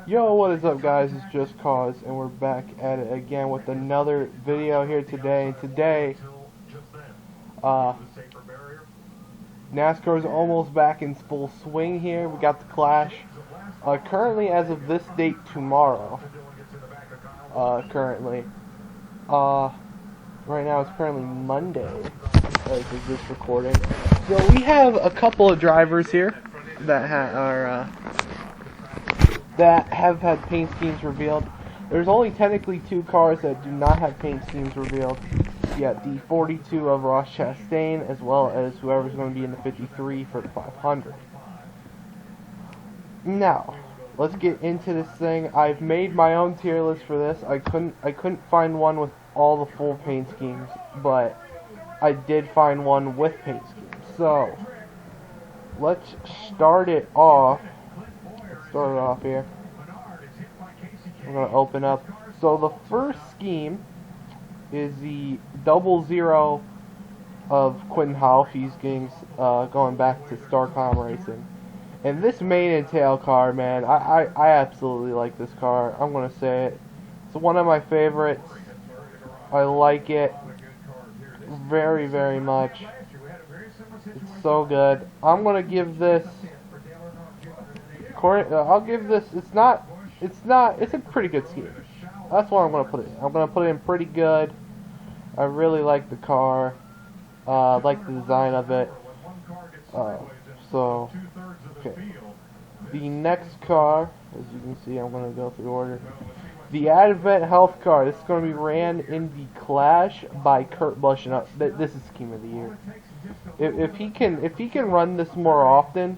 Yo, what is up, guys? It's Just Cause, and we're back at it again with another video here today. Today, NASCAR is almost back in full swing here. We got the Clash. Currently, as of this date, tomorrow. Right now it's currently Monday as of this recording. So we have a couple of drivers here that have had paint schemes revealed. There's only technically 2 cars that do not have paint schemes revealed. You got the 42 of Ross Chastain, as well as whoever's going to be in the 53 for the 500. Now, let's get into this thing. I've made my own tier list for this. I couldn't find one with all the full paint schemes, but I did find one with paint schemes. So, let's start it off. Start it off here. We're going to open up. So the first scheme is the 00 of Quentin Houff. He's going back to Starcom Racing. And this mane and tail car, man, I absolutely like this car. I'm going to say it. It's one of my favorites. I like it very, very much. It's so good. I'm going to give this... I'll give this, it's a pretty good scheme. That's what I'm going to put it in. I'm going to put it in pretty good. I really like the car. I like the design of it. Okay. The next car, as you can see, I'm going to go through order. The Advent Health car. This is going to be ran in the Clash by Kurt Busch. And this is scheme of the year. If he can run this more often.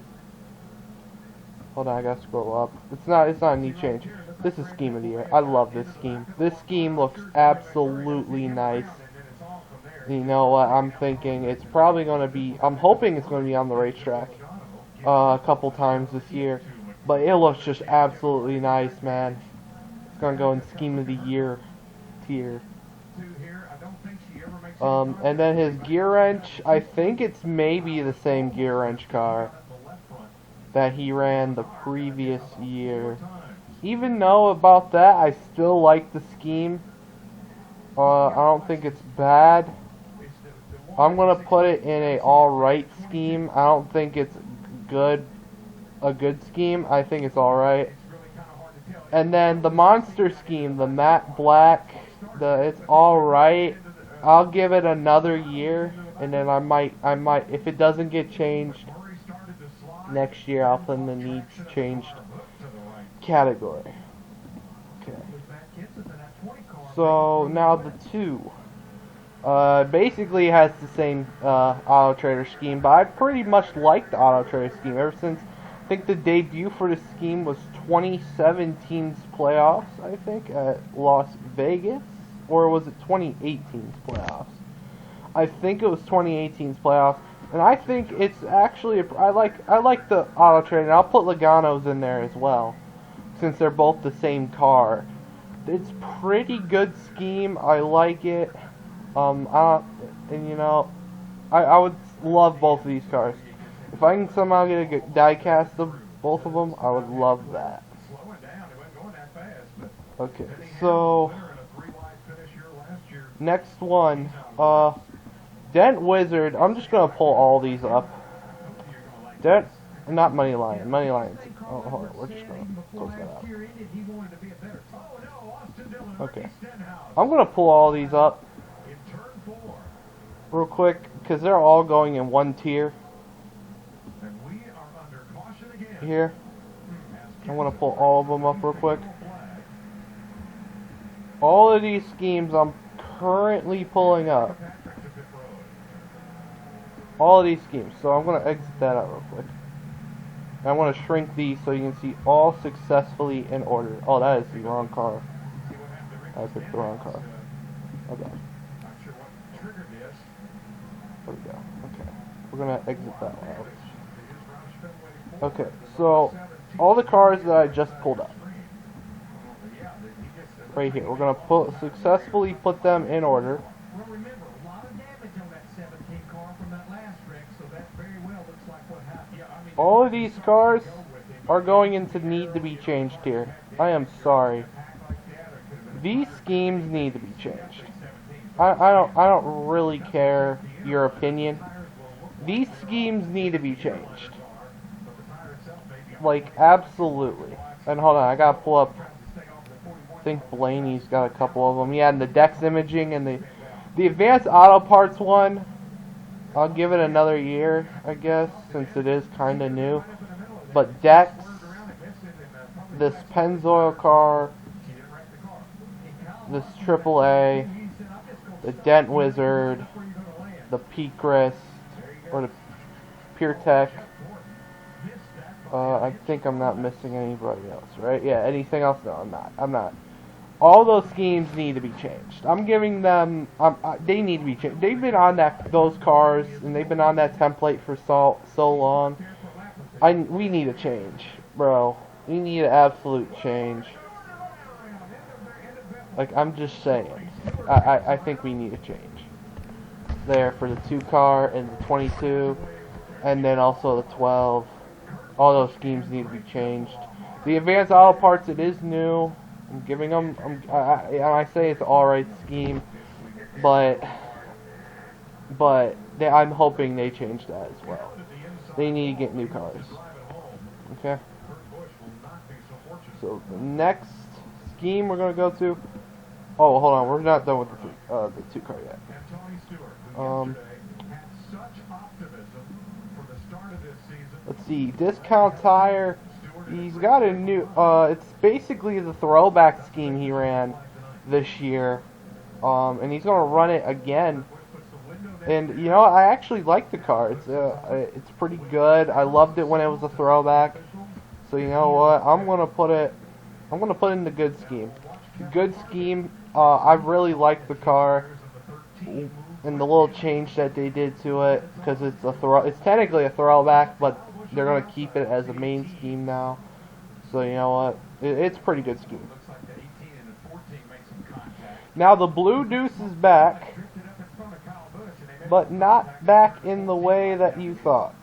Hold on, I gotta scroll up. It's not a neat change. This is scheme of the year. I love this scheme. This scheme looks absolutely nice. You know what? I'm thinking it's probably gonna be. I'm hoping it's gonna be on the racetrack a couple times this year. But it looks just absolutely nice, man. It's gonna go in scheme of the year tier. And then his gear wrench. I think it's maybe the same gear wrench car that he ran the previous year. Even though about that, I still like the scheme. I don't think it's bad. I'm gonna put it in a alright scheme. I don't think it's a good scheme. I think it's alright. And then the monster scheme, the matte black, it's alright. I'll give it another year, and then I might, if it doesn't get changed next year, I'll put in the needs changed category. Okay. So now the 2. Basically has the same Auto Trader scheme, but I pretty much like the Auto Trader scheme ever since. I think the debut for the scheme was 2017's playoffs. I think at Las Vegas, or was it 2018's playoffs? I think it was 2018's playoffs. And I think it's actually I like the Auto Trader. I'll put Logano's in there as well, since they're both the same car. It's pretty good scheme. I like it. And you know, I would love both of these cars. If I can somehow get a die cast of both of them, I would love that. Okay, so next one, Dent Wizard. I'm just gonna pull all these up. Dent, not Money Lion. Money Lion. Oh, hold on. We're just gonna close that out. Okay. I'm gonna pull all these up real quick because they're all going in one tier. Here. I'm gonna pull all of them up real quick. All of these schemes I'm currently pulling up. All of these schemes. So I'm going to exit that out real quick. And I want to shrink these so you can see all successfully in order. Oh, that is the wrong car. I picked the wrong car. Okay. There we go. Okay. We're going to exit that one out. Okay, so all the cars that I just pulled up. Right here. We're going to successfully put them in order. All of these cars are going into need to be changed here. I am sorry. These schemes need to be changed. I don't really care your opinion. These schemes need to be changed. Like, absolutely. And hold on, I gotta pull up. I think Blaney's got a couple of them. Yeah, and the Dex imaging and the Advanced Auto Parts one. I'll give it another year, I guess, since it is kind of new. But Dex, this Pennzoil car, this AAA, the Dent Wizard, the Peakrest, or the PureTech. I think I'm not missing anybody else, right? Yeah, anything else? No, I'm not. All those schemes need to be changed. I'm giving them. They need to be changed. They've been on those cars, and they've been on that template for so long. We need a change, bro. We need an absolute change. Like, I'm just saying. I think we need a change. There for the 2 car and the 22, and then also the 12. All those schemes need to be changed. The Advanced Auto Parts, it is new. I'm giving them. I say it's an alright scheme, but I'm hoping they change that as well. They need to get new cars. Okay. So the next scheme we're gonna go to. Oh, hold on. We're not done with the 2 car yet. Let's see. Discount Tire. He's got a new. It's basically the throwback scheme he ran this year, and he's gonna run it again. And you know, I actually like the car. It's pretty good. I loved it when it was a throwback. So you know what? I'm gonna put it in the good scheme. Good scheme. I really like the car and the little change that they did to it, because it's technically a throwback, but they're gonna keep it as a main scheme now. So you know what? It's a pretty good scheme. Now the Blue Deuce is back, but not back in the way that you thought.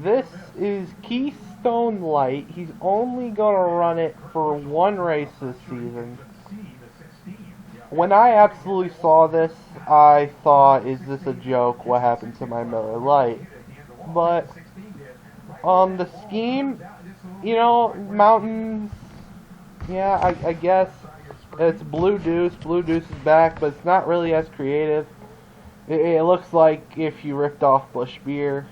This is Keystone Light. He's only gonna run it for 1 race this season. When I absolutely saw this, I thought, is this a joke? What happened to my Miller Lite? But the scheme, you know, mountains, yeah, I guess it's Blue Deuce. Blue Deuce is back, but it's not really as creative. It looks like if you ripped off Busch Beer.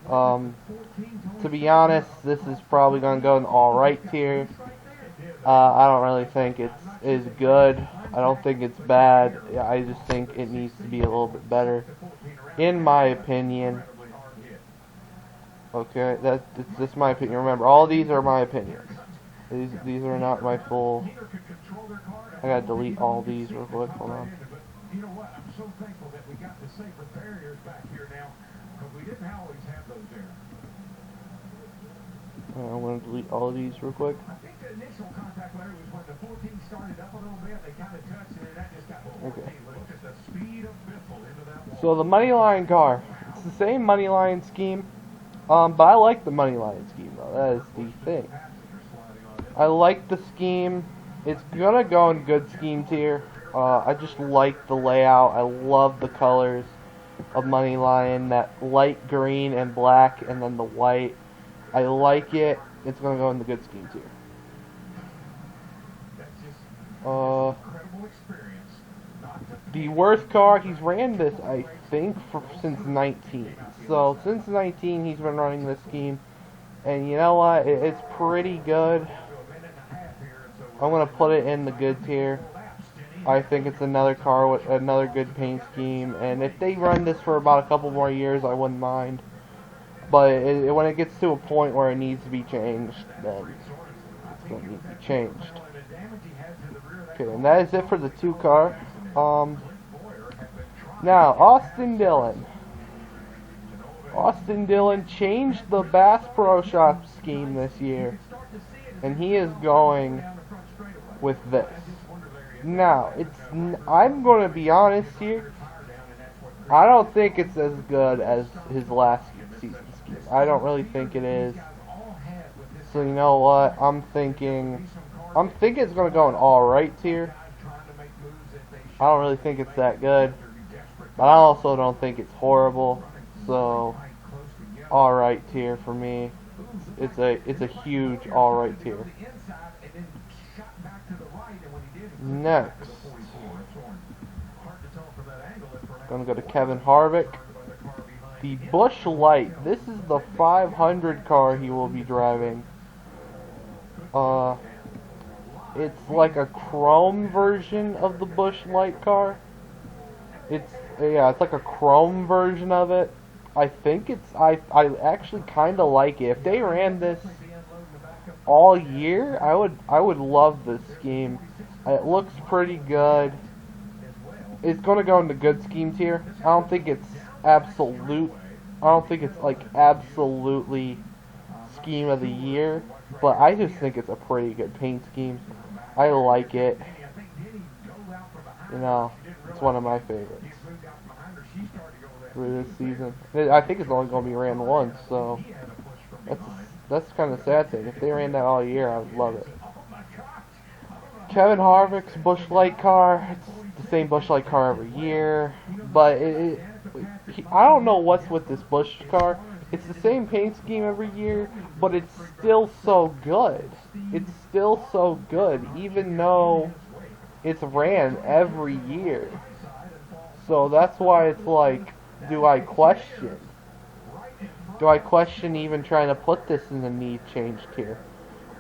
To be honest, this is probably going to go in the alright tier. I don't really think it's good. I don't think it's bad. I just think it needs to be a little bit better, in my opinion. Okay, that's just my opinion. Remember, all these are my opinions. These are not my full. I gotta delete all these real quick. Hold on. You know what? I'm so thankful that we got the safer barriers back here now, because we didn't always have those there. I'm gonna delete all of these real quick. I think the initial contact, Larry, was when the 14 started up a little bit. They kind of touched, and then that just got 14. Okay. Look at the speed of Biffle into that wall. So the Moneyline car, it's the same Moneyline scheme, but I like the Moneyline scheme though. That is the thing. I like the scheme. It's gonna go in good scheme tier. I just like the layout. I love the colors of Moneyline, that light green and black, and then the white. I like it. It's gonna go in the good scheme tier. The worst car, he's ran this, I think, since 19. So since 19, he's been running this scheme, and you know what? It's pretty good. I'm gonna put it in the good tier. I think it's another car with another good paint scheme, and if they run this for about a couple more years, I wouldn't mind. But when it gets to a point where it needs to be changed, then it's going to need to be changed. Okay, and that is it for the 2 car. Now, Austin Dillon. Austin Dillon changed the Bass Pro Shop scheme this year, and he is going with this. Now, I'm going to be honest here. I don't think it's as good as his last season scheme. I don't really think it is. So you know what? I'm thinking it's gonna go in alright tier. I don't really think it's that good, but I also don't think it's horrible. So alright tier for me. It's a huge alright tier. Next, gonna go to Kevin Harvick. The Busch Light. This is the 500 car he will be driving. It's like a chrome version of the Busch Light car. It's like a chrome version of it. I think I actually kind of like it. If they ran this all year, I would love this scheme. It looks pretty good. It's gonna go into good scheme tier. I don't think it's like absolutely scheme of the year, but I just think it's a pretty good paint scheme. I like it. You know, it's one of my favorites for this season. I think it's only going to be ran once, so that's kind of sad thing. If they ran that all year, I would love it. Kevin Harvick's Busch Light car. It's the same Busch Light car every year, but I don't know what's with this Busch car. It's the same paint scheme every year, but it's still so good. It's still so good, even though it's ran every year. So that's why it's like, do I question? Do I question even trying to put this in the need change tier?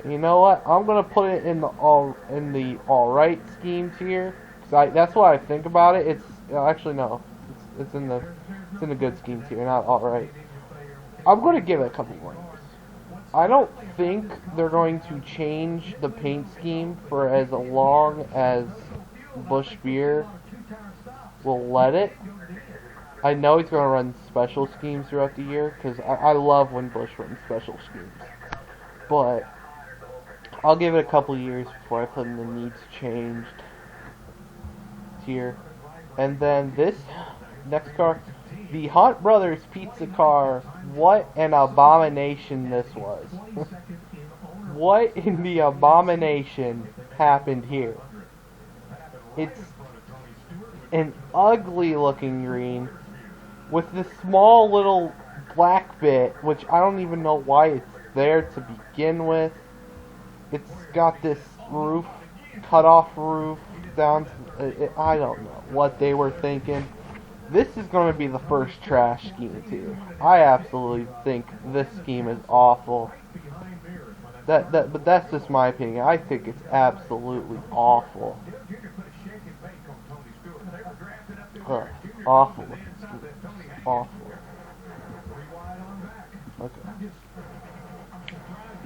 You know what? I'm gonna put it in the alright scheme tier. That's why I think about it. Actually no, it's in the good scheme tier, not alright. I'm going to give it a couple more years. I don't think they're going to change the paint scheme for as long as Busch Beer will let it. I know he's going to run special schemes throughout the year, because I love when Busch runs special schemes. But I'll give it a couple years before I put in the needs changed tier. And then this next car, the Hunt Brothers pizza car. What an abomination this was. What in the abomination happened here? It's an ugly looking green with this small little black bit, which I don't even know why it's there to begin with. It's got this roof, cut off roof down. I don't know what they were thinking. This is going to be the first trash scheme too. I absolutely think this scheme is awful. But that's just my opinion. I think it's absolutely awful. Awful. Awful. Okay.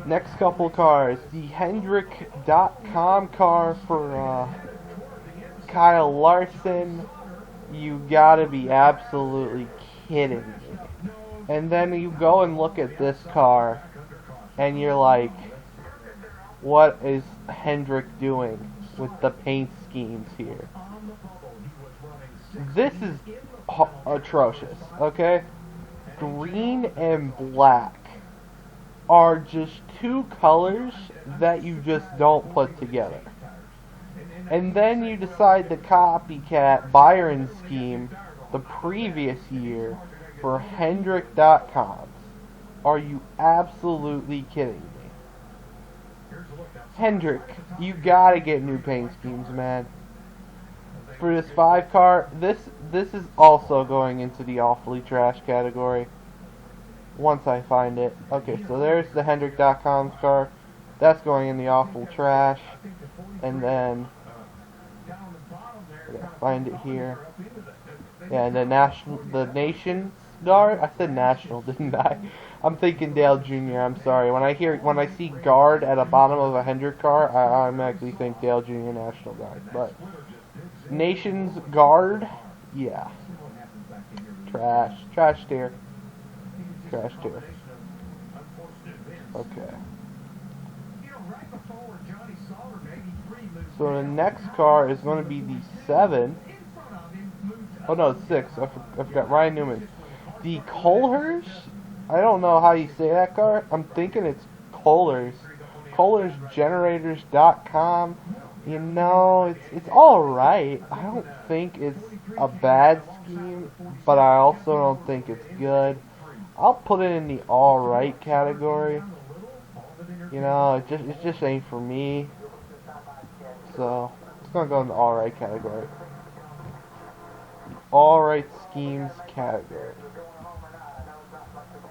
Next couple cars. The Hendrick.com car for Kyle Larson. You gotta be absolutely kidding me. And then you go and look at this car, and you're like, what is Hendrick doing with the paint schemes here? This is atrocious, okay? Green and black are just two colors that you just don't put together. And then you decide to copycat Byron's scheme the previous year for Hendrick.com. Are you absolutely kidding me? Hendrick, you gotta get new paint schemes, man. For this 5 car, this is also going into the awfully trash category. Once I find it. Okay, so there's the Hendrick.com car. That's going in the awful trash. And then I gotta find it here. Yeah, and the Nation's Guard. I said national, didn't I? I'm thinking Dale Jr. I'm sorry. When I see Guard at the bottom of a Hendrick car, I automatically think Dale Jr. National Guard. But Nation's Guard, yeah. Trash tier. Trash tier. Okay. So the next car is going to be the 7. Oh no, 6. I forgot. Ryan Newman. The Colhers? I don't know how you say that car. I'm thinking it's Kohlers. KohlersGenerators.com. You know, it's alright. I don't think it's a bad scheme, but I also don't think it's good. I'll put it in the alright category. You know, it just ain't for me. So it's gonna go in the alright category. Alright schemes category.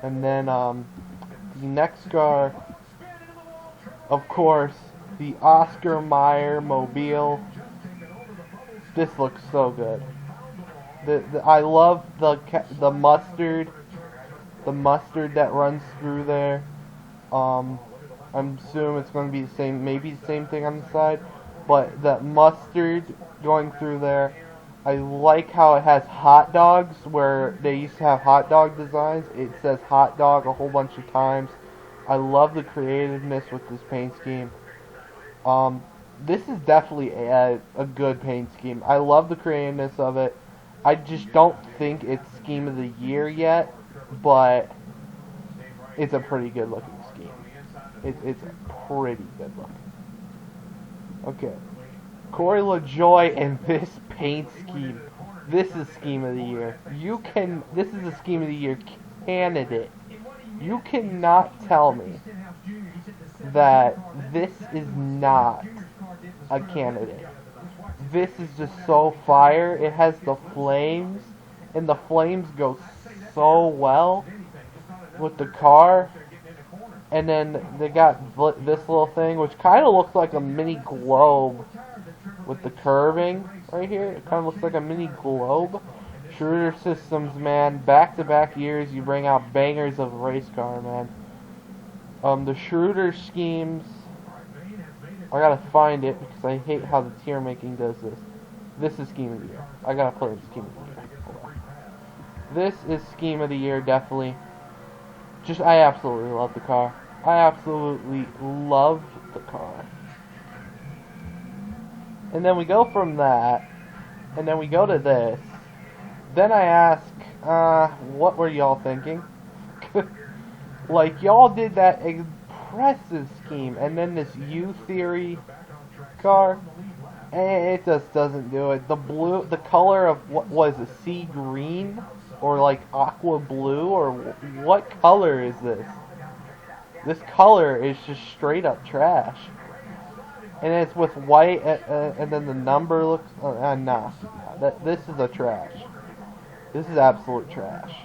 And then the NASCAR, of course, the Oscar Mayer Mobile. This looks so good. I love the mustard that runs through there. I'm assuming it's going to be the same, maybe the same thing on the side, but that mustard going through there. I like how it has hot dogs, where they used to have hot dog designs. It says hot dog a whole bunch of times. I love the creativeness with this paint scheme. This is definitely a good paint scheme. I love the creativeness of it. I just don't think it's scheme of the year yet, but it's a pretty good looking scheme. It's pretty good looking. Okay. Corey LaJoy and this paint scheme. This is scheme of the year. This is a scheme of the year candidate. You cannot tell me that this is not a candidate. This is just so fire. It has the flames, and the flames go so well with the car. And then they got this little thing, which kind of looks like a mini globe with the curving right here. It kind of looks like a mini globe. Schroeder Systems, man. Back-to-back years, you bring out bangers of race car, man. The Schroeder schemes, I gotta find it because I hate how the tier making does this. This is scheme of the year. I gotta put it in scheme of the year. This is scheme of the year, definitely. I absolutely love the car. I absolutely love the car. And then we go from that, and then we go to this. Then I ask, what were y'all thinking? Like, y'all did that impressive scheme, and then this U-Theory car, it just doesn't do it. The color of, what was it, sea green? Or like aqua blue? Or what color is this? This color is just straight up trash. And it's with white, and then the number looks, nah. This is a trash. This is absolute trash.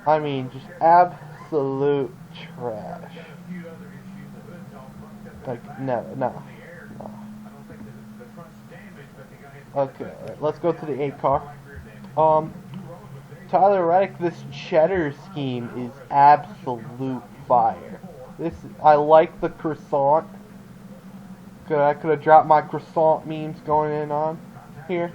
I mean, just absolute trash. Like, no. Okay, let's go to the 8 car. Tyler Reddick, this cheddar scheme is absolute fire. I like the croissant. I could have dropped my croissant memes going in on here.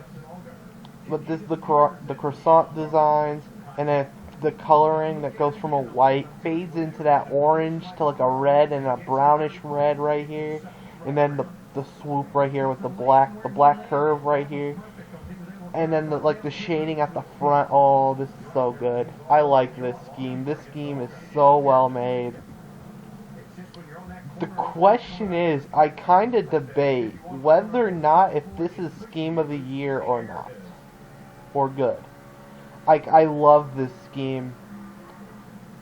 But this is the croissant designs, and then the coloring that goes from a white fades into that orange to like a red and a brownish red right here, and then the swoop right here with the black curve right here, and then the shading at the front. Oh, this is so good. I like this scheme. This scheme is so well made. The question is, I kind of debate whether or not if this is scheme of the year or not, or good. I love this scheme.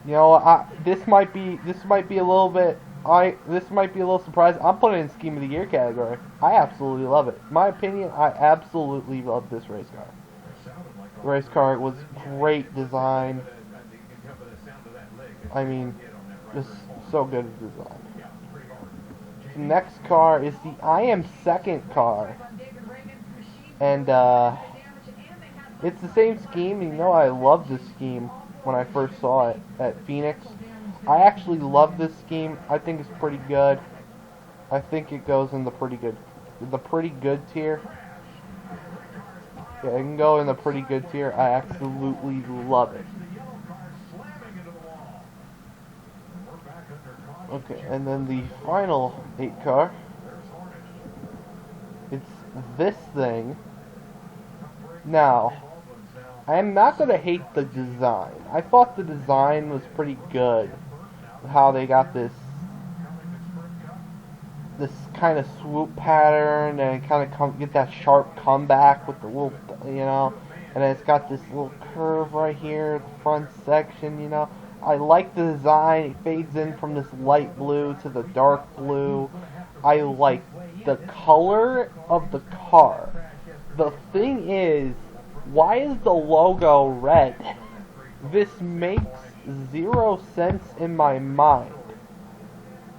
You know, this might be a little bit. This might be a little surprising. I'm putting it in scheme of the year category. I absolutely love it. My opinion, I absolutely love this race car. The race car was great design. I mean, just so good design. The next car is the I Am Second car. And, it's the same scheme. You know, I love this scheme when I first saw it at Phoenix. I actually love this scheme. I think it's pretty good. I think it goes in the pretty good tier. Yeah, it can go in the pretty good tier. I absolutely love it. Okay, and then the final 8 car. It's this thing. Now, I'm not going to hate the design. I thought the design was pretty good. How they got this this kind of swoop pattern, and kind of get that sharp comeback with the little, you know, and then it's got this little curve right here at the front section, you know. I like the design. It fades in from this light blue to the dark blue. I like the color of the car. The thing is, why is the logo red? This makes zero sense in my mind.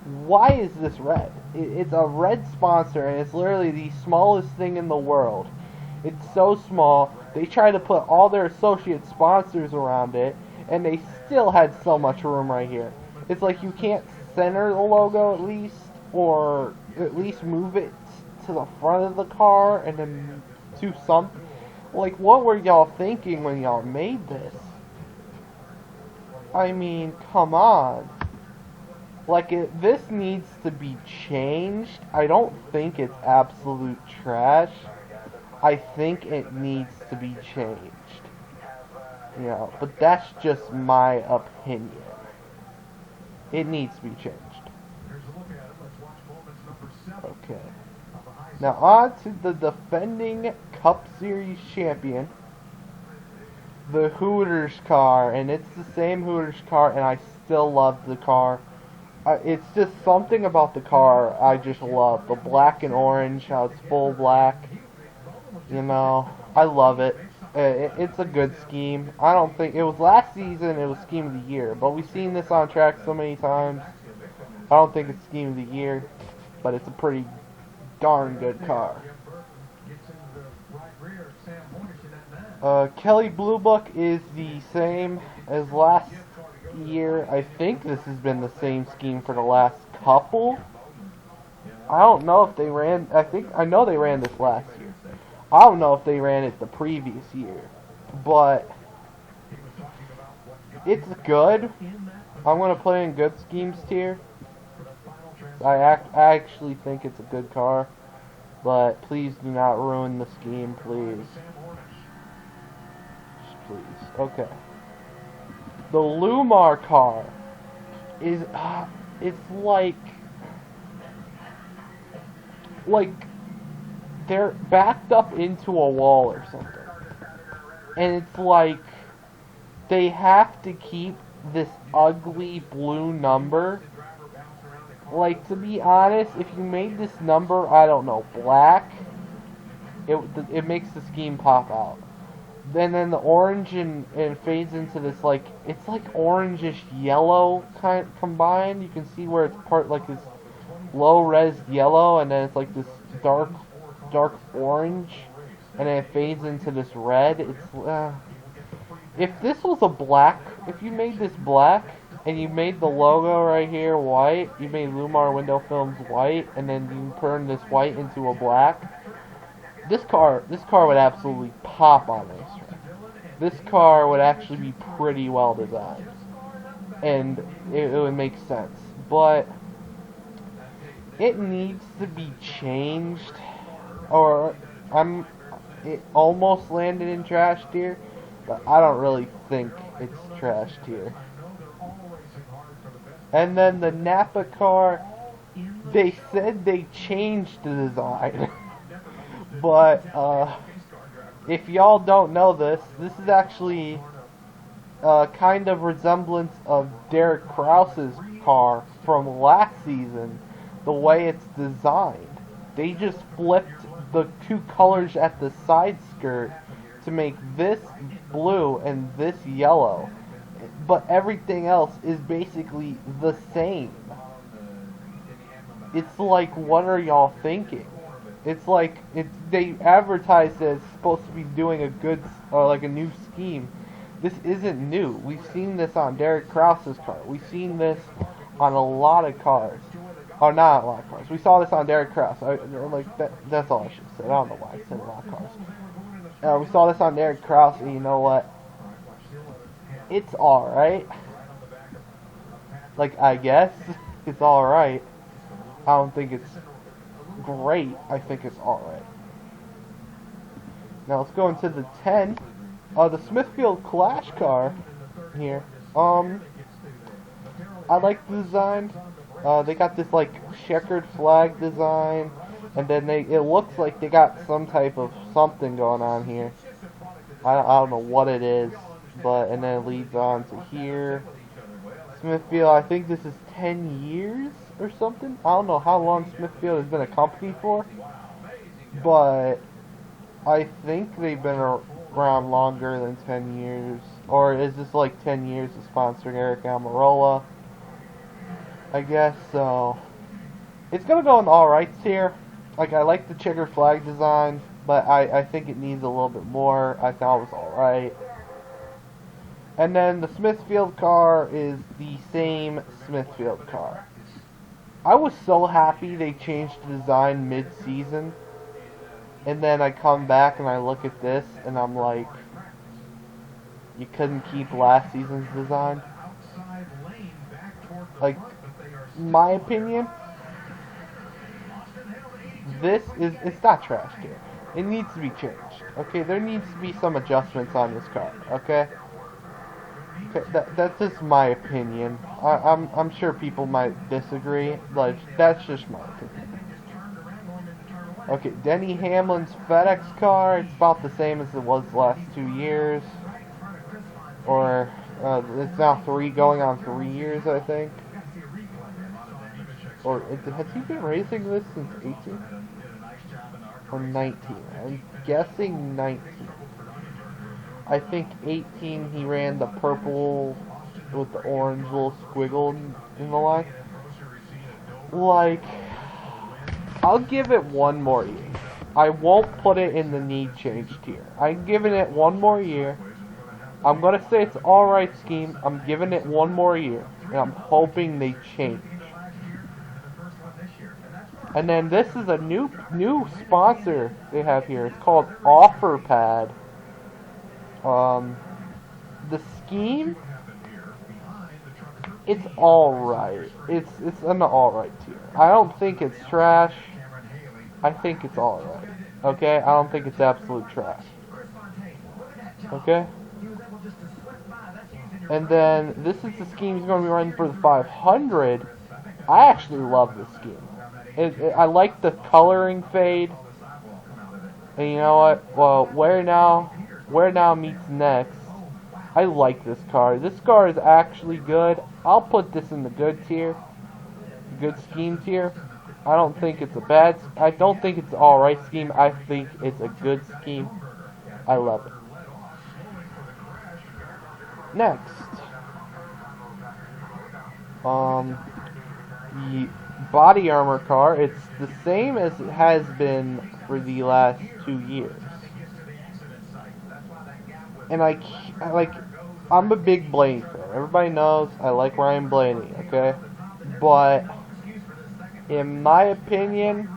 Why is this red? It's a red sponsor, and it's literally the smallest thing in the world. It's so small. They tried to put all their associate sponsors around it, and they still had so much room right here. It's like you can't center the logo at least, or at least move it to the front of the car and then do something. Like, what were y'all thinking when y'all made this? I mean, come on. Like, this needs to be changed. I don't think it's absolute trash. I think it needs to be changed. You know, but that's just my opinion. It needs to be changed. Okay. Now on to the defending Cup Series champion, the Hooters car, and it's the same Hooters car, and I still love the car. It's just something about the car I just love. The black and orange, how it's full black. You know, I love it. It's a good scheme. I don't think it was last season. It was scheme of the year, but we've seen this on track so many times. I don't think it's scheme of the year, but it's a pretty darn good car. Kelly Blue Book is the same as last year. I think this has been the same scheme for the last couple. I don't know if they ran. I know they ran this last year. I don't know if they ran it the previous year, but it's good. I'm gonna play in good schemes tier. I actually think it's a good car, but please do not ruin the scheme, please. Just please. Okay. The Lumar car is it's like they're backed up into a wall or something, and it's like they have to keep this ugly blue number. Like, to be honest, if you made this number, I don't know, black, it makes the scheme pop out. Then the orange and fades into this, like, it's like orangish yellow kind combined. You can see where it's part like this low res yellow, and then it's like this dark orange, and then it fades into this red. It's if this was a black, if you made this black and you made the logo right here white, you made Lumar Window Films white, and then you turn this white into a black, this car would absolutely pop on this. This car would actually be pretty well designed, and it would make sense, but it needs to be changed, or it almost landed in trash tier, but I don't really think it's trash tier. And then the Napa car, they said they changed the design. But, if y'all don't know this is actually kind of resemblance of Derek Krause's car from last season, the way it's designed. They just flipped the two colors at the side skirt to make this blue and this yellow. But everything else is basically the same. It's like, what are y'all thinking? It's like, they advertise that it's supposed to be doing a good, like a new scheme. This isn't new. We've seen this on Derek Krause's car. We've seen this on a lot of cars. Or not a lot of cars. We saw this on Derek Krause. That's all I should have said. I don't know why I said a lot of cars. We saw this on Derek Krause, and you know what? It's alright. Like, I guess it's alright. I don't think it's great. I think it's alright. Now let's go into the 10. The Smithfield Clash car here. I like the design. They got this like checkered flag design, and then it looks like they got some type of something going on here. I don't know what it is, and then it leads on to here. Smithfield, I think this is 10 years or something. I don't know how long Smithfield has been a company for, but I think they've been around longer than 10 years. Or is this like 10 years of sponsoring Eric Almirola? I guess so. It's gonna go in the alrights here. Like, I like the checker flag design, but I think it needs a little bit more. I thought it was alright. And then the Smithfield car is the same Smithfield car. I was so happy they changed the design mid-season. And then I come back and I look at this and I'm like, you couldn't keep last season's design? Like, my opinion, it's not trash here. It needs to be changed. Okay, there needs to be some adjustments on this car. Okay? Okay, that's just my opinion. I'm sure people might disagree, but that's just my opinion. Okay, Denny Hamlin's FedEx car, it's about the same as it was the last 2 years. Or, it's now going on 3 years, I think. Or, has he been racing this since 18? Or 19? I'm guessing 19. I think 18 he ran the purple with the orange little squiggle in the line. Like, I'll give it one more year. I won't put it in the need change tier. I'm giving it one more year. I'm gonna say it's alright scheme. I'm giving it one more year. And I'm hoping they change. And then this is a new sponsor they have here. It's called OfferPad. The scheme, it's alright. It's an alright tier. I don't think it's trash. I think it's alright. Okay? I don't think it's absolute trash. Okay? And then this is the scheme he's going to be running for the 500. I actually love this scheme. I like the coloring fade. And you know what? Well, where now meets next. I like this car. This car is actually good. I'll put this in the good tier. Good scheme tier. I don't think it's I don't think it's an alright scheme. I think it's a good scheme. I love it. Next. The body armor car. It's the same as it has been for the last 2 years. And I'm a big Blaney fan. Everybody knows I like Ryan Blaney, okay? But, in my opinion,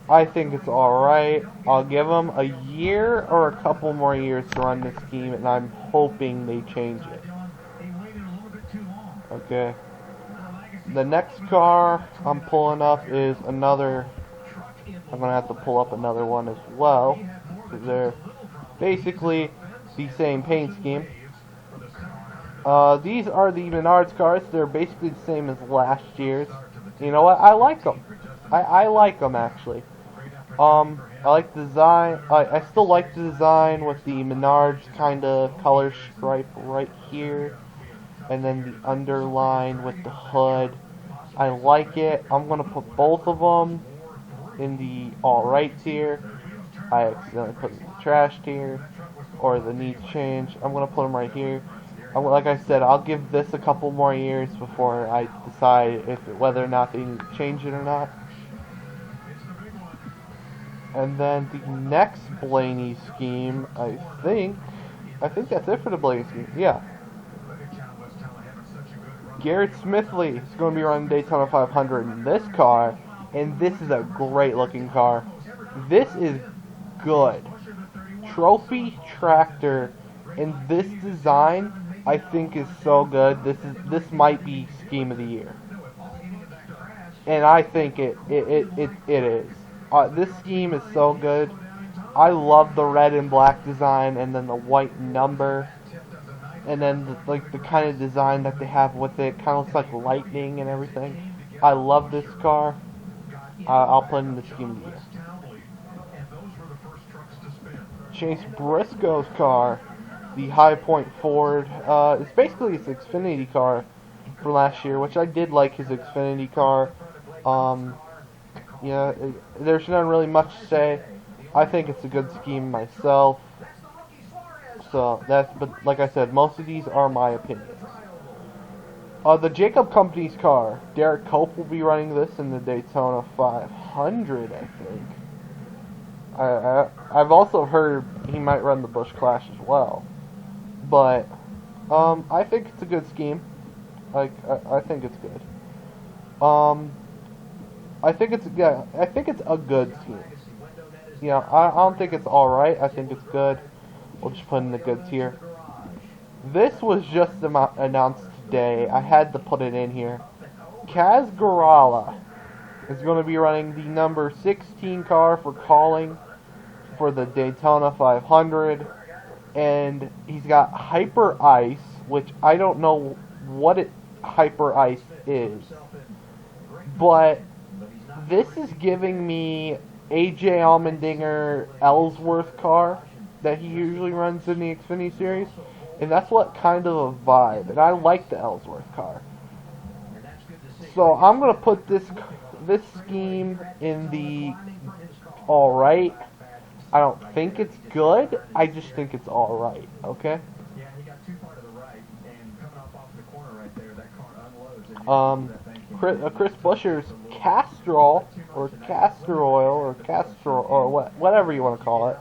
I think it's alright. I'll give them a year or a couple more years to run this scheme, and I'm hoping they change it. Okay. The next car I'm pulling up is another. I'm going to have to pull up another one as well. They're basically the same paint scheme. These are the Menards cars. They're basically the same as last year's. You know what? I like them. I like them actually. I like the design. I still like the design with the Menards kind of color stripe right here, and then the underline with the hood. I like it. I'm gonna put both of them in the alright tier. I accidentally put it in the trash tier, or the need change. I'm gonna put them right here. Like I said, I'll give this a couple more years before I decide whether or not they need to change it or not. And then the next Blaney scheme, I think that's it for the Blaney scheme. Yeah. Garrett Smithley is going to be running Daytona 500 in this car, and this is a great looking car. This is good. Trophy tractor, and this design I think is so good. This might be scheme of the year, and I think it is. This scheme is so good. I love the red and black design, and then the white number. and then the kind of design that they have with it, kind of looks like lightning and everything. I love this car. I'll put it in the scheme of the year. Chase Briscoe's car, the High Point Ford. It's basically his Xfinity car from last year, which I did like his Xfinity car. Yeah, there's not really much to say. I think it's a good scheme myself. So but like I said, most of these are my opinions. The Jacob Company's car. Derek Cope will be running this in the Daytona 500, I think. I've also heard he might run the Busch Clash as well. But I think it's a good scheme. Like I think it's good. I think it's a good scheme. You know, I don't think it's all right. I think it's good. We'll just put in the good tier. This was just announced today. I had to put it in here. Kaz Grala is going to be running the number 16 car for calling for the Daytona 500, and he's got Hyper Ice, which I don't know what Hyper Ice is, but this is giving me AJ Allmendinger Ellsworth car that he usually runs in the Xfinity Series, and that's what kind of a vibe, and I like the Ellsworth car. So I'm going to put this scheme in the alright. I don't think it's good, I just think it's alright, okay? Chris Buescher's Castrol, or Castor Oil, or Castrol, or whatever you want to call it.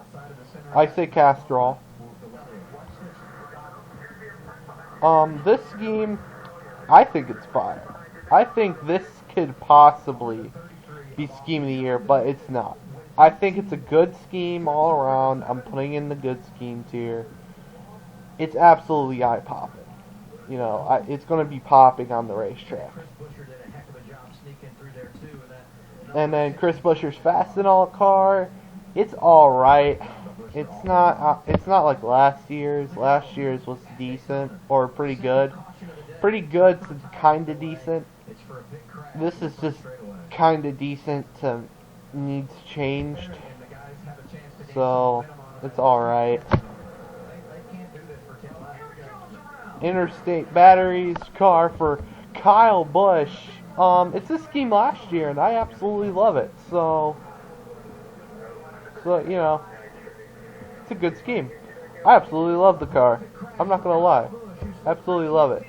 I say Castrol. This scheme, I think it's fire. I think this could possibly be scheme of the year, but it's not. I think it's a good scheme all around. I'm putting in the good scheme tier. It's absolutely eye-popping. You know, it's going to be popping on the racetrack. And then Chris Buescher's Fastenal car, it's all right. It's not like last year's. Last year's was decent or pretty good. Pretty good to kind of decent. This is just kind of decent to needs changed. So it's all right. Interstate Batteries car for Kyle Busch. It's a scheme last year, and I absolutely love it. So you know, it's a good scheme. I absolutely love the car. I'm not gonna lie, absolutely love it.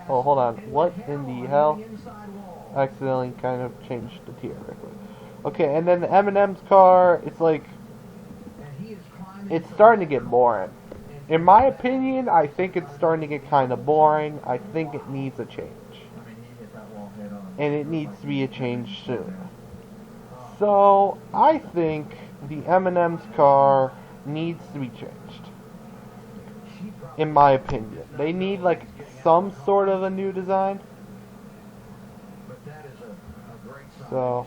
Oh, hold on. What in the hell? I accidentally kind of changed the tier real quick. Okay, and then the M&M's car. It's like it's starting to get boring. In my opinion, I think it's starting to get kind of boring. I think it needs a change. And it needs to be a change soon. So, I think the M&M's car needs to be changed. In my opinion. They need, like, some sort of a new design. So,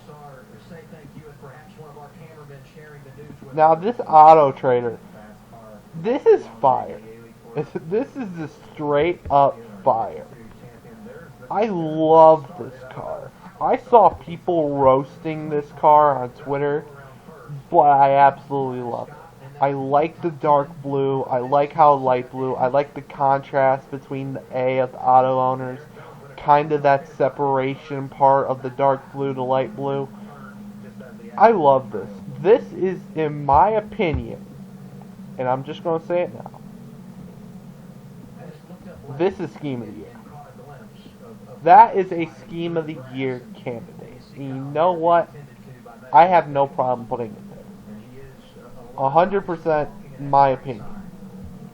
now this Auto Trader, this is fire. This is just straight up fire. I love this car. I saw people roasting this car on Twitter, but I absolutely love it. I like the dark blue. I like how light blue. I like the contrast between the A of the auto owners. Kind of that separation part of the dark blue to light blue. I love this. This is, in my opinion, and I'm just going to say it now, this is scheme of the year. That is a scheme of the year candidate. And you know what? I have no problem putting it there. 100% my opinion.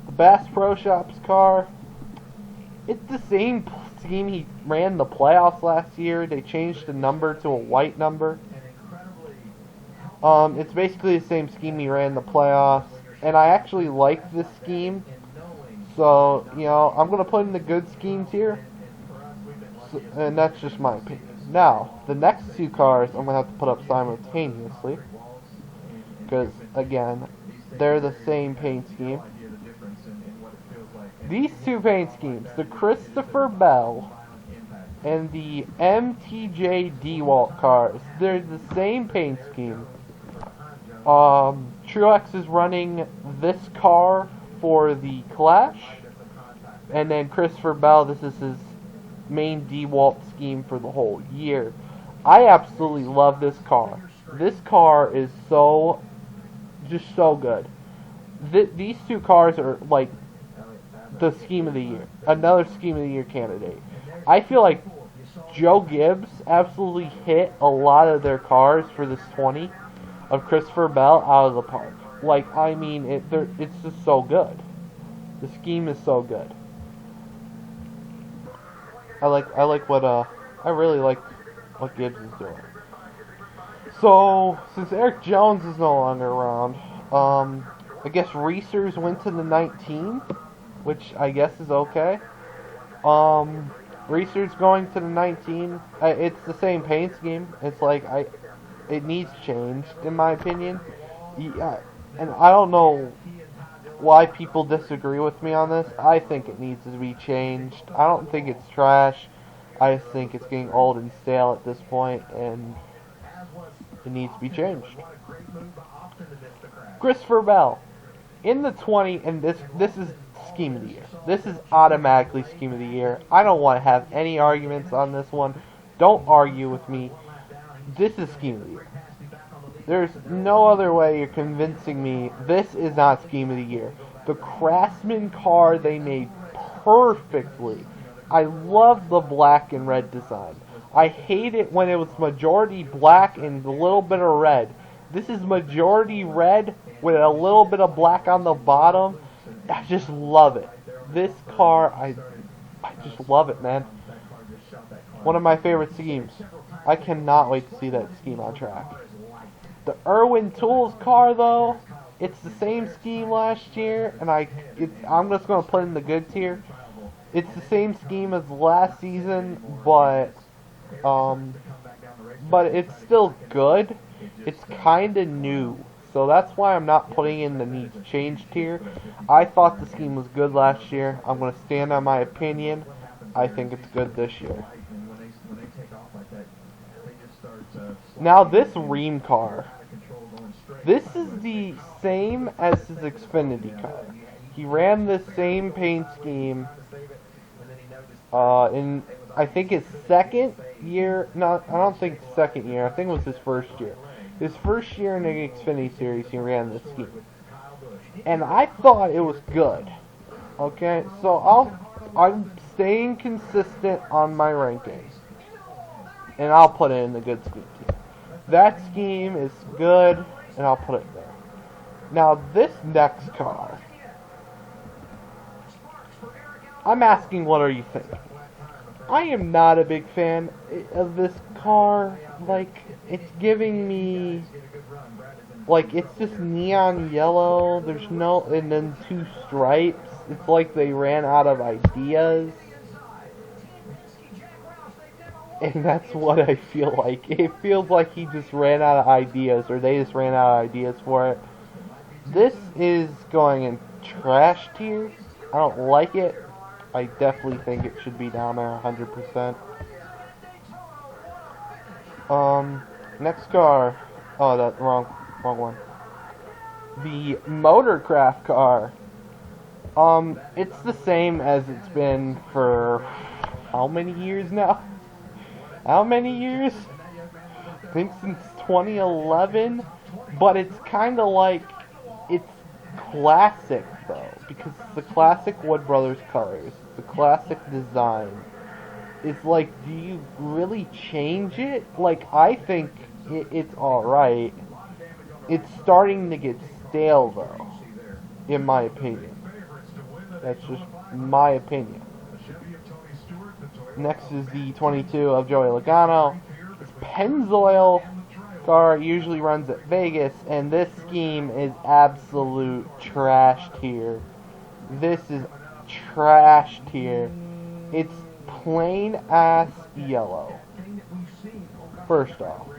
The Bass Pro Shops car, it's the same scheme he ran the playoffs last year. They changed the number to a white number. It's basically the same scheme he ran the playoffs. And I actually like this scheme. So, you know, I'm going to put in the good schemes here. So, and that's just my opinion. Now, the next two cars I'm going to have to put up simultaneously. Because, again, they're the same paint scheme. These two paint schemes, the Christopher Bell and the MTJ DeWalt cars, they're the same paint scheme. Truex is running this car for the Clash, and then Christopher Bell, this is his main DeWalt scheme for the whole year. I absolutely love this car. This car is just so good. These two cars are like the scheme of the year, another scheme of the year candidate. I feel like Joe Gibbs absolutely hit a lot of their cars for this 20 of Christopher Bell out of the park. Like, I mean, it's just so good. The scheme is so good. I really like what Gibbs is doing. So, since Eric Jones is no longer around, I guess Reesers went to the 19, which I guess is okay. Reesers going to the 19, it's the same paint scheme. It's like, it needs changed, in my opinion. Yeah, and I don't know why people disagree with me on this. I think it needs to be changed. I don't think it's trash. I just think it's getting old and stale at this point, and it needs to be changed. Christopher Bell in the 20, and this is scheme of the year. This is automatically scheme of the year. I don't want to have any arguments on this one. Don't argue with me. This is scheme of the year. There's no other way you're convincing me this is not scheme of the year. The Craftsman car they made perfectly. I love the black and red design. I hate it when it was majority black and a little bit of red. This is majority red with a little bit of black on the bottom. I just love it. This car, I just love it, man. One of my favorite schemes. I cannot wait to see that scheme on track. The Irwin Tools car, though, it's the same scheme last year, and I'm just going to put it in the good tier. It's the same scheme as last season, but it's still good. It's kind of new, so that's why I'm not putting in the needs change tier. I thought the scheme was good last year. I'm going to stand on my opinion. I think it's good this year. Now this Ream car. This is the same as his Xfinity car. He ran the same paint scheme in, I think, his second year. No, I don't think second year. I think it was his first year. His first year in the Xfinity Series, he ran this scheme. And I thought it was good. Okay, so I'm staying consistent on my rankings. And I'll put it in the good scheme tier. That scheme is good, and I'll put it there. Now, this next car, I'm asking, what are you thinking? I am not a big fan of this car. Like, it's giving me, like, it's just neon yellow. There's no, and then two stripes. It's like they ran out of ideas. And that's what I feel like. It feels like he just ran out of ideas, or they just ran out of ideas for it. This is going in trash tier. I don't like it. I definitely think it should be down there 100%. Next car. Oh, that wrong one. The Motorcraft car. It's the same as it's been for how many years now? How many years? I think since 2011. But it's kind of like, it's classic though, because it's the classic Wood Brothers colors, the classic design. It's like, do you really change it? Like, I think it's alright. It's starting to get stale though, in my opinion. That's just my opinion. Next is the 22 of Joey Logano. This Pennzoil car usually runs at Vegas, and this scheme is absolute trash tier. This is trash tier. It's plain ass yellow. First off,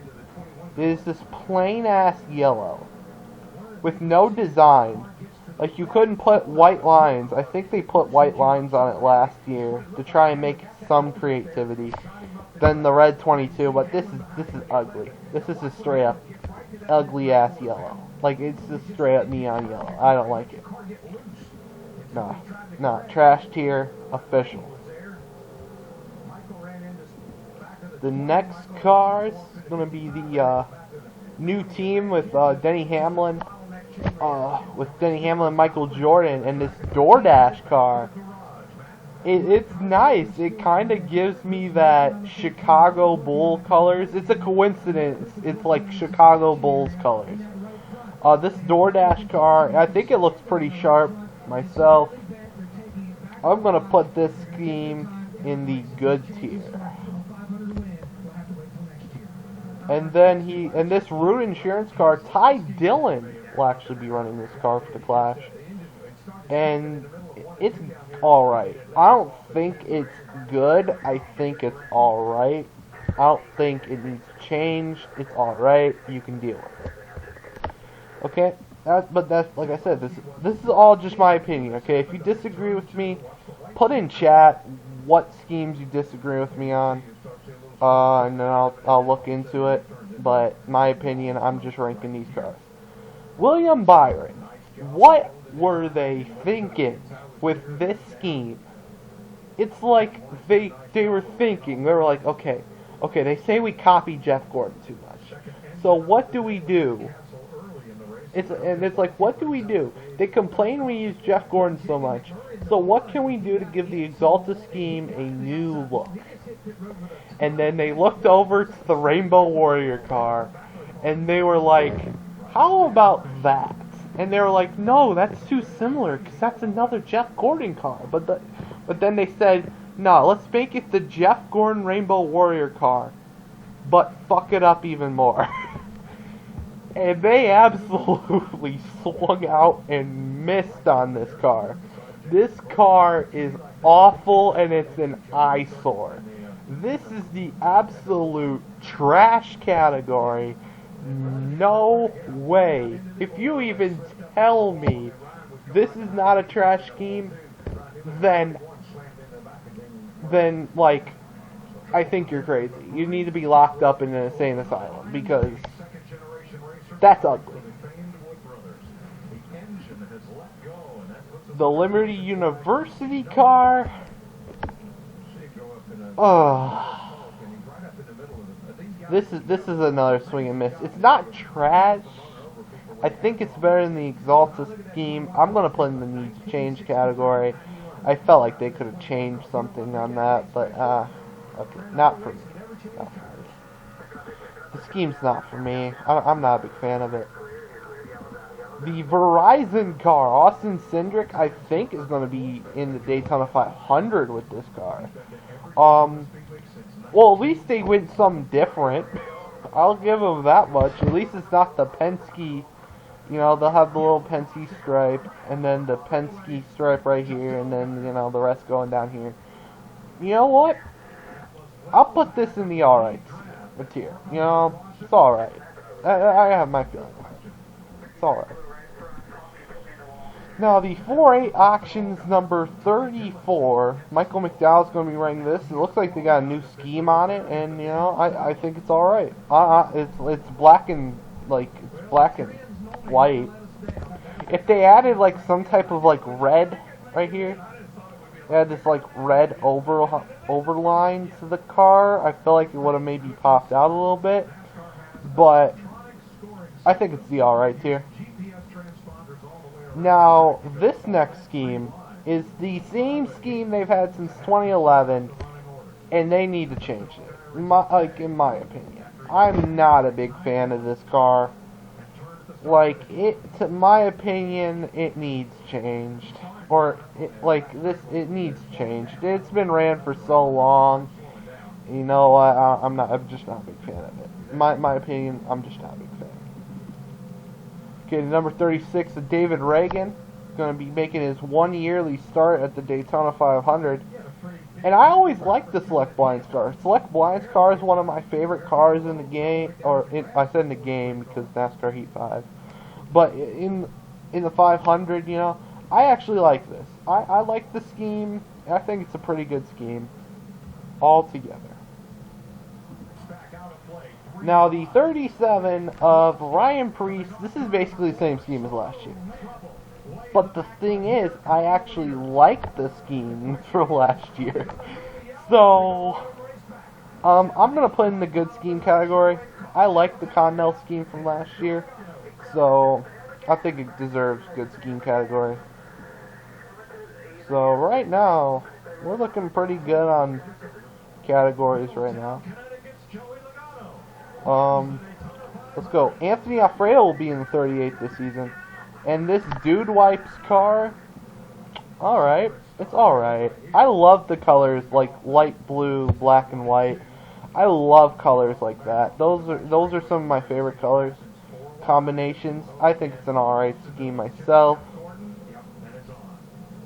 it is this plain ass yellow with no design. Like, you couldn't put white lines. I think they put white lines on it last year to try and make some creativity. Then the red 22, but this is ugly. This is a straight up ugly ass yellow. Like, it's just straight up neon yellow. I don't like it. Nah, trash tier, official. The next car is gonna be the new team with Denny Hamlin, Michael Jordan, and this DoorDash car. It's nice. It kind of gives me that Chicago Bull colors. It's a coincidence. It's like Chicago Bulls colors. This DoorDash car, I think it looks pretty sharp myself. I'm gonna put this scheme in the good tier. And then this Root Insurance car, Ty Dillon will actually be running this car for the Clash. And it's alright. I don't think it's good. I think it's alright. I don't think it needs change. It's alright. You can deal with it. Okay? But that's, like I said, this is all just my opinion, okay? If you disagree with me, put in chat what schemes you disagree with me on. And then I'll look into it. But my opinion, I'm just ranking these cars. William Byron, what were they thinking with this scheme? It's like they were thinking. They were like, okay, they say we copy Jeff Gordon too much. So what do we do? It's like, what do we do? They complain we use Jeff Gordon so much. So what can we do to give the Exalta scheme a new look? And then they looked over to the Rainbow Warrior car, and they were like, how about that? And they were like, no, that's too similar, because that's another Jeff Gordon car. But then they said, no, let's make it the Jeff Gordon Rainbow Warrior car, but fuck it up even more. And they absolutely swung out and missed on this car. This car is awful, and it's an eyesore. This is the absolute trash category. No way. If you even tell me this is not a trash scheme, then like, I think you're crazy. You need to be locked up in an insane asylum, because that's ugly. The Liberty University car. This is another swing and miss. It's not trash. I think it's better than the Exalta scheme. I'm gonna put in the needs change category. I felt like they could have changed something on that, but okay, not for me. The scheme's not for me. I'm not a big fan of it. The Verizon car, Austin Cindric, I think is going to be in the Daytona 500 with this car. Well, at least they went something different. I'll give them that much. At least it's not the Penske. You know, they'll have the little Penske stripe, and then the Penske stripe right here, and then, you know, the rest going down here. You know what? I'll put this in the alright tier. You know, it's alright. I have my feelings. It's alright. Now, the 4-8 auctions number 34, Michael McDowell's going to be running this. It looks like they got a new scheme on it, and, you know, I think it's alright. It's black and, like, it's black and white. If they added, like, some type of, like, red right here, they had this, like, red overline to the car, I feel like it would have maybe popped out a little bit. But I think it's the alright tier. Now, this next scheme is the same scheme they've had since 2011, and they need to change it. In my opinion. I'm not a big fan of this car. Like, to my opinion, it needs changed. Or, it needs changed. It's been ran for so long. You know, I'm just not a big fan of it. My opinion, I'm just not a big fan. Okay, number 36, David Reagan, going to be making his 1 yearly start at the Daytona 500. And I always liked the Select Blinds car. Select Blinds car is one of my favorite cars in the game, I said in the game because NASCAR Heat 5. But in the 500, you know. I actually like this. I like the scheme. I think it's a pretty good scheme altogether. Now, the 37 of Ryan Priest, this is basically the same scheme as last year. But the thing is, I actually like the scheme for last year. So, I'm going to put in the good scheme category. I like the Connell scheme from last year. So, I think it deserves good scheme category. So, right now, we're looking pretty good on categories right now. Let's go. Anthony Alfredo will be in the 38 this season. And this Dude Wipes car, alright. It's alright. I love the colors like light blue, black and white. I love colors like that. Those are some of my favorite colors combinations. I think it's an alright scheme myself.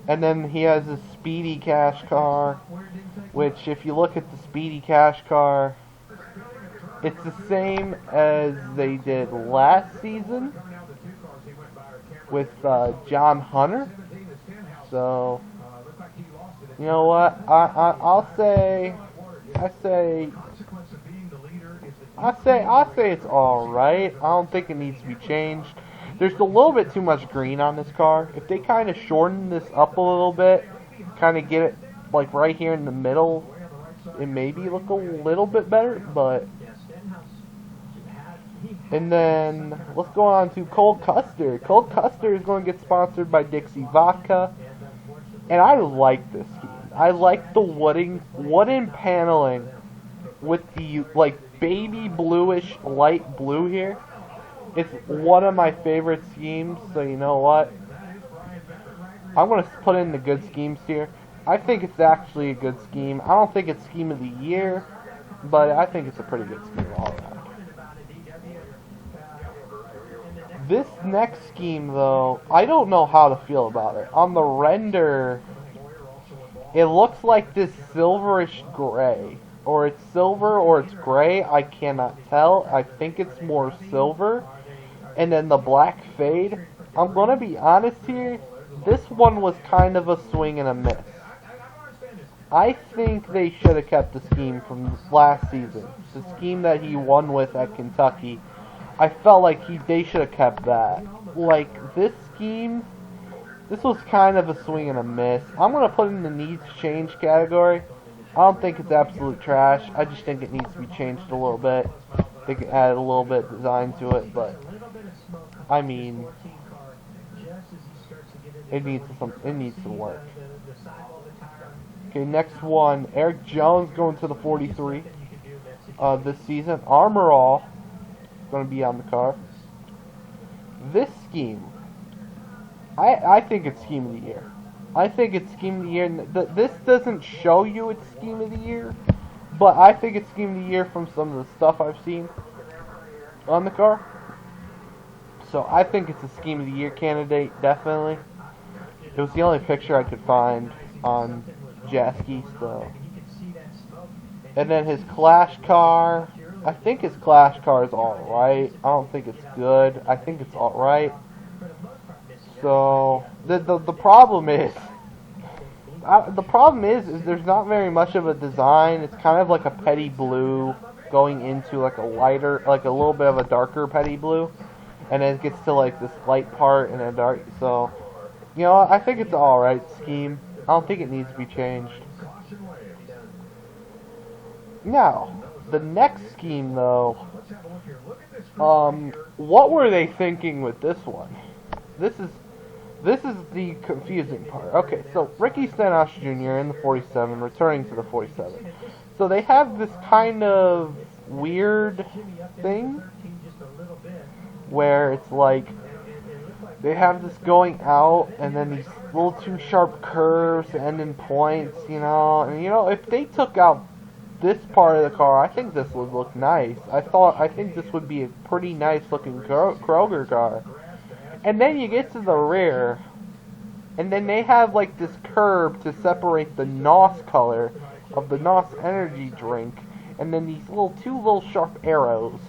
And then he has a Speedy Cash car, which if you look at the Speedy Cash car, it's the same as they did last season with John Hunter. So, you know what? I'll say it's all right. I don't think it needs to be changed. There's a little bit too much green on this car. If they kind of shorten this up a little bit, kind of get it like right here in the middle, it maybe look a little bit better, but. And then, let's go on to Cold Custer. Cold Custer is going to get sponsored by Dixie Vodka. And I like this scheme. I like the wooden paneling with the, like, baby bluish light blue here. It's one of my favorite schemes, so you know what? I'm going to put in the good schemes here. I think it's actually a good scheme. I don't think it's scheme of the year, but I think it's a pretty good scheme all around. This next scheme, though, I don't know how to feel about it. On the render, it looks like this silverish gray. Or it's silver or it's gray, I cannot tell. I think it's more silver. And then the black fade. I'm going to be honest here, this one was kind of a swing and a miss. I think they should have kept the scheme from last season. The scheme that he won with at Kentucky. I felt like they should have kept that. Like, this scheme, this was kind of a swing and a miss. I'm going to put it in the needs change category. I don't think it's absolute trash. I just think it needs to be changed a little bit. They can add a little bit of design to it, but, I mean, it needs some work. Okay, next one. Eric Jones going to the 43 this season. Armor All. Going to be on the car. This scheme, I think it's scheme of the year. I think it's scheme of the year. This doesn't show you it's scheme of the year, but I think it's scheme of the year from some of the stuff I've seen on the car. So I think it's a scheme of the year candidate, definitely. It was the only picture I could find on Jasky, so. And then his Clash car. I think his Clash car is alright. I don't think it's good. I think it's alright. So, the problem is, there's not very much of a design. It's kind of like a petty blue going into like a lighter, like a little bit of a darker petty blue. And then it gets to like this light part and a dark, so, you know, I think it's alright scheme. I don't think it needs to be changed. Now, the next scheme, though, what were they thinking with this one? This is the confusing part. Okay, so Ricky Stenhouse Jr. in the 47, returning to the 47. So they have this kind of weird thing where it's like they have this going out and then these little too sharp curves end in points, you know. And you know, if they took out this part of the car, I think this would look nice. I think this would be a pretty nice looking Kroger car. And then you get to the rear, and then they have like this curb to separate the NOS color of the NOS energy drink, and then these two little sharp arrows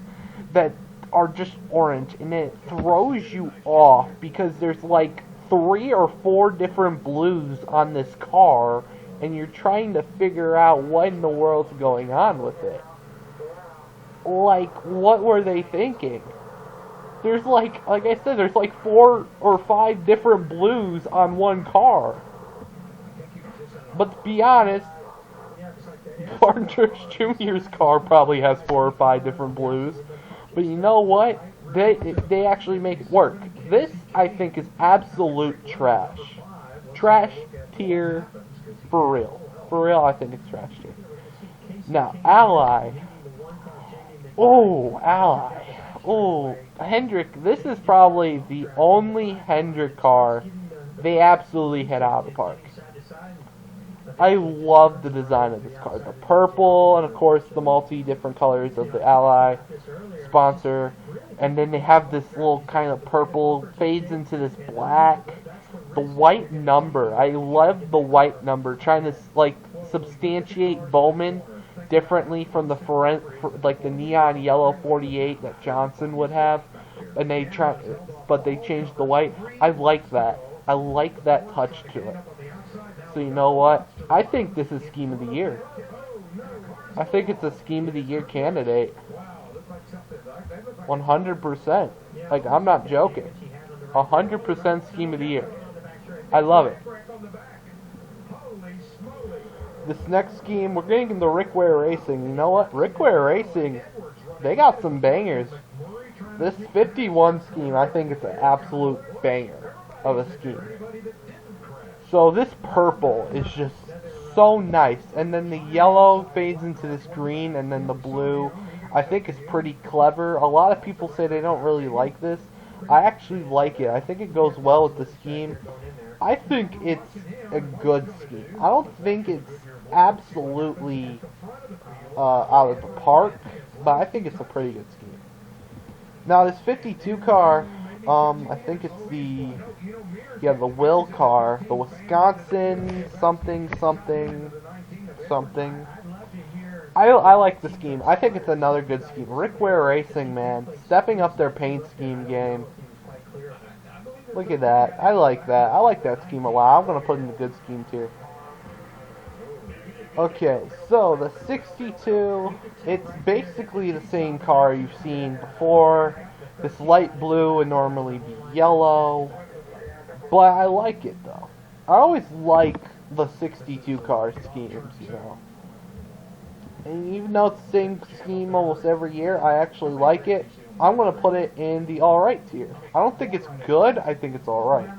that are just orange, and it throws you off because there's like 3 or 4 different blues on this car, and you're trying to figure out what in the world's going on with it. Like, what were they thinking? There's like I said, there's like 4 or 5 different blues on one car. But to be honest, Martin Truex Jr.'s car probably has 4 or 5 different blues. But you know what? They actually make it work. This, I think, is absolute trash. Trash tier for real. For real, I think it's trash tier. Now, Ally. Oh, Ally. Oh, Hendrick. This is probably the only Hendrick car they absolutely hit out of the park. I love the design of this car. The purple, and of course the multi-different colors of the Ally sponsor. And then they have this little kind of purple, fades into this black. The white number. I love the white number. Trying to, like, substantiate Bowman differently from the like the neon yellow 48 that Johnson would have. And but they changed the white. I like that. I like that touch to it. So you know what? I think this is Scheme of the Year. I think it's a Scheme of the Year candidate. 100%. Like, I'm not joking. 100% Scheme of the Year. I love it. This next scheme, we're getting into Rick Ware Racing. You know what? Rick Ware Racing, they got some bangers. This 51 scheme, I think it's an absolute banger of a scheme. So this purple is just so nice, and then the yellow fades into this green, and then the blue, I think is pretty clever. A lot of people say they don't really like this. I actually like it. I think it goes well with the scheme. I think it's a good scheme. I don't think it's absolutely out of the park, but I think it's a pretty good scheme. Now this 52 car, I think it's the Will car, the Wisconsin something. I like the scheme. I think it's another good scheme. Rick Ware Racing, man, stepping up their paint scheme game. Look at that. I like that. I like that scheme a lot. I'm gonna put it in the good scheme tier. Okay, so the 62, it's basically the same car you've seen before. This light blue would normally be yellow, but I like it though. I always like the 62 car schemes, you know. And even though it's the same scheme almost every year, I actually like it. I'm going to put it in the alright tier. I don't think it's good, I think it's alright.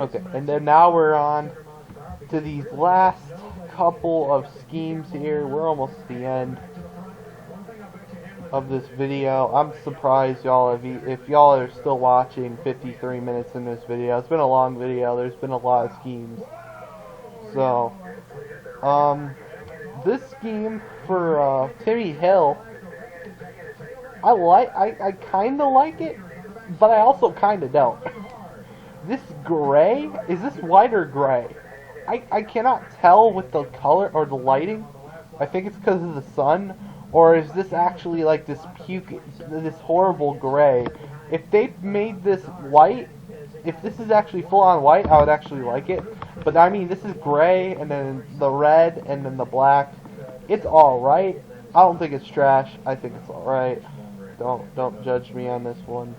Okay, and then now we're on to these last couple of schemes here. We're almost at the end of this video. I'm surprised y'all, if y'all are still watching 53 minutes in this video. It's been a long video. There's been a lot of schemes. So, this scheme for Timmy Hill, I kind of like it, but I also kind of don't. This gray, is this white or gray? I cannot tell with the color or the lighting. I think it's because of the sun. Or is this actually like this horrible gray? If they made this white, if this is actually full on white, I would actually like it. But I mean, this is gray, and then the red, and then the black. It's alright. I don't think it's trash. I think it's alright. Don't judge me on this one.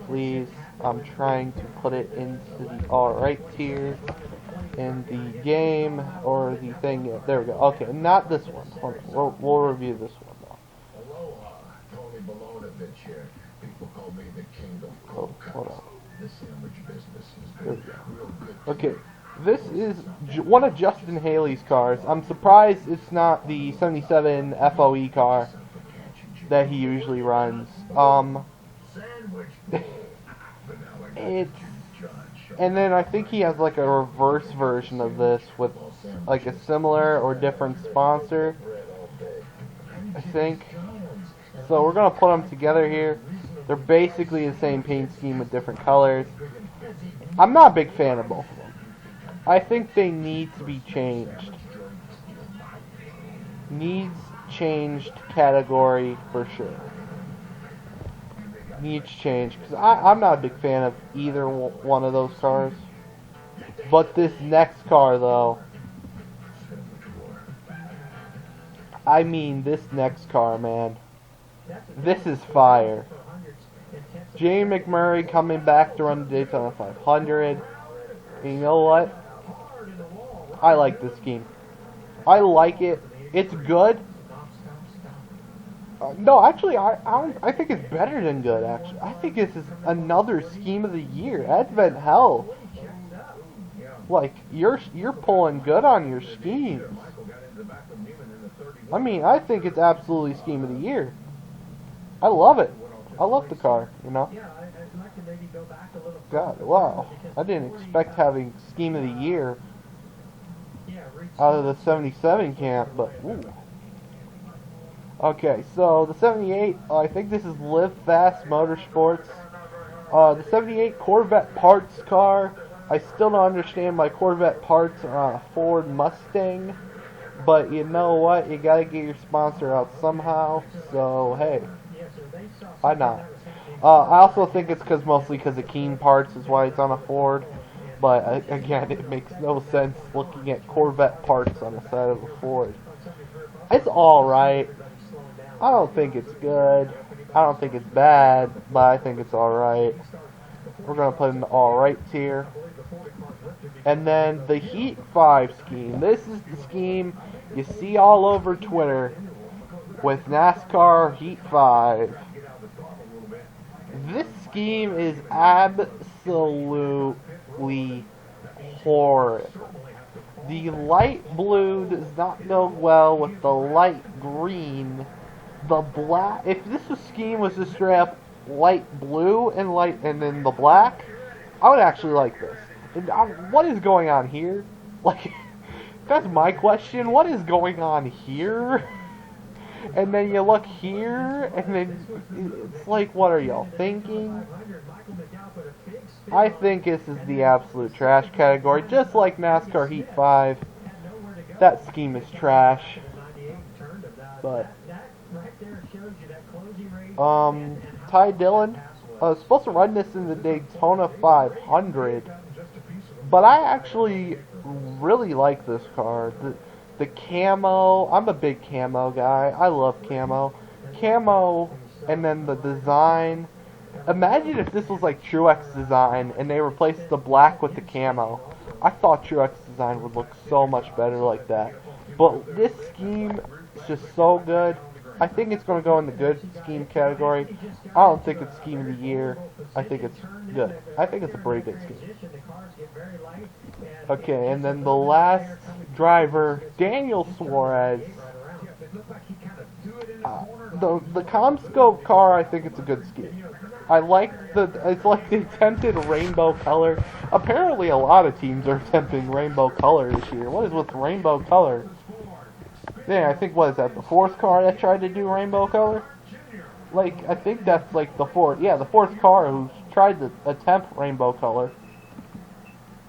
Please. I'm trying to put it into the alright tier in the game, or the thing. Yeah, there we go. Okay, not this one. Hold on. We'll review this one though. Aloha, Tony Bolonovich here. People call me the king of cold cuts. Hold on. The sandwich business has There been we go. real good. Okay, this is one of Justin Haley's cars. I'm surprised it's not the 77 FOE car that he usually runs. And then I think he has like a reverse version of this with like a similar or different sponsor, I think. So we're going to put them together here. They're basically the same paint scheme with different colors. I'm not a big fan of both of them. I think they need to be changed. needs changed category for sure. Needs change, because I'm not a big fan of either one of those cars. But this next car, though, I mean this next car, man, this is fire. Jamie McMurray coming back to run the Daytona 500. And you know what? I like this scheme. I like it. It's good. No, actually, I think it's better than good, actually. I think this is another scheme of the year. Advent Hell. Like, you're pulling good on your schemes. I mean, I think it's absolutely scheme of the year. I love it. I love the car, you know. God, wow. I didn't expect having scheme of the year out of the 77 camp, but ooh. Okay, so the 78, I think this is Live Fast Motorsports. The 78 Corvette parts car. I still don't understand my Corvette parts on a Ford Mustang, but you know what? You gotta get your sponsor out somehow, so hey, why not? I also think it's mostly because of Keen parts is why it's on a Ford, but again, it makes no sense looking at Corvette parts on the side of a Ford. It's alright. I don't think it's good. I don't think it's bad, but I think it's alright. We're going to put in the alright tier. And then the Heat 5 scheme. This is the scheme you see all over Twitter with NASCAR Heat 5. This scheme is absolutely horrid. The light blue does not go well with the light green. The black, if this scheme was just straight up light blue and then the black, I would actually like this. What is going on here? Like, that's my question. What is going on here? And then you look here, and then it's like, what are y'all thinking? I think this is the absolute trash category, just like NASCAR Heat 5. That scheme is trash. But Ty Dillon was supposed to run this in the Daytona 500, but I actually really like this car. The camo, I'm a big camo guy. I love camo. Camo, and then the design. Imagine if this was like Truex design and they replaced the black with the camo. I thought Truex design would look so much better like that. But this scheme is just so good. I think it's going to go in the good scheme category. I don't think it's scheme of the year. I think it's good. I think it's a pretty good scheme. Okay, and then the last driver, Daniel Suarez. The Comscope car, I think it's a good scheme. I like it's like the attempted rainbow color. Apparently a lot of teams are attempting rainbow color this year. What is with rainbow color? Yeah, I think, what is that, the fourth car that tried to do rainbow color? Like, I think that's like the fourth car who tried to attempt rainbow color.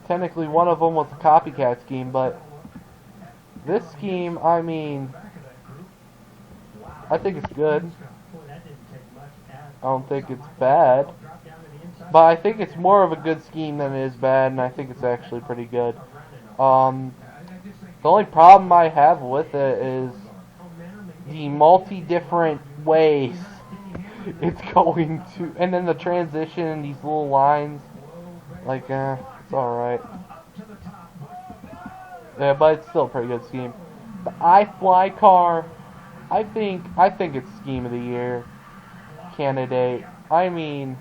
Technically one of them was a copycat scheme, but this scheme, I mean, I think it's good. I don't think it's bad. But I think it's more of a good scheme than it is bad, and I think it's actually pretty good. The only problem I have with it is the multi-different ways it's going to, and then the transition and these little lines, like, it's alright. Yeah, but it's still a pretty good scheme. The iFly car, I think it's scheme of the year candidate. I mean,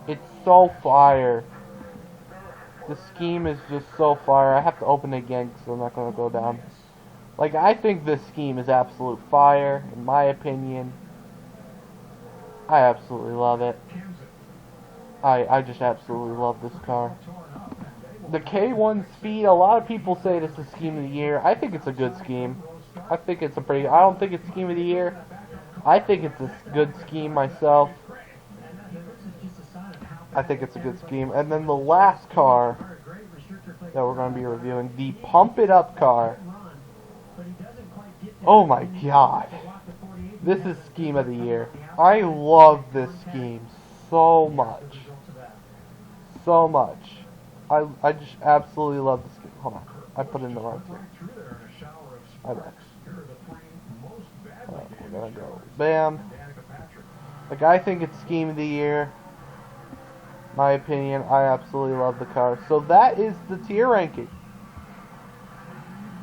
it's so fire. The scheme is just so fire. I have to open it again because I'm not going to go down. Like, I think this scheme is absolute fire, in my opinion. I absolutely love it. I just absolutely love this car. The K1 Speed, a lot of people say this is scheme of the year. I think it's a good scheme. I don't think it's scheme of the year. I think it's a good scheme myself. I think it's a good scheme. And then the last car that we're going to be reviewing, the Pump It Up car. Oh my god. This is scheme of the year. I love this scheme so much. So much. I just absolutely love this scheme. Hold on. I put in the wrong thing. I bet. We're gonna go. Bam. Like, I think it's scheme of the year. My opinion, I absolutely love the car. So that is the tier ranking.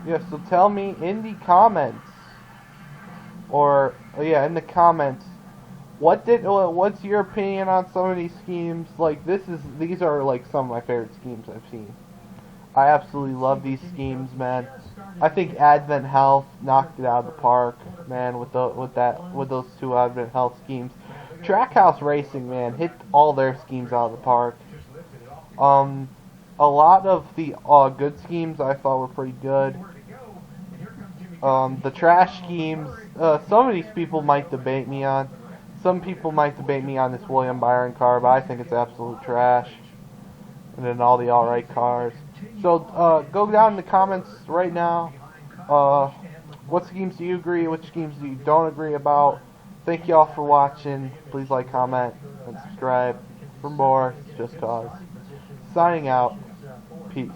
Yeah, so tell me in the comments, or yeah, in the comments, what's your opinion on some of these schemes? Like, these are like some of my favorite schemes I've seen. I absolutely love these schemes, man. I think Advent Health knocked it out of the park, man, with those two Advent Health schemes. Trackhouse Racing, man, hit all their schemes out of the park. A lot of the good schemes I thought were pretty good. The trash schemes, some of these people might debate me on. Some people might debate me on this William Byron car, but I think it's absolute trash. And then all the alright cars. So, go down in the comments right now. What schemes do you agree? Which schemes do you don't agree about? Thank y'all for watching. Please like, comment, and subscribe for more Just Cause. Signing out. Peace.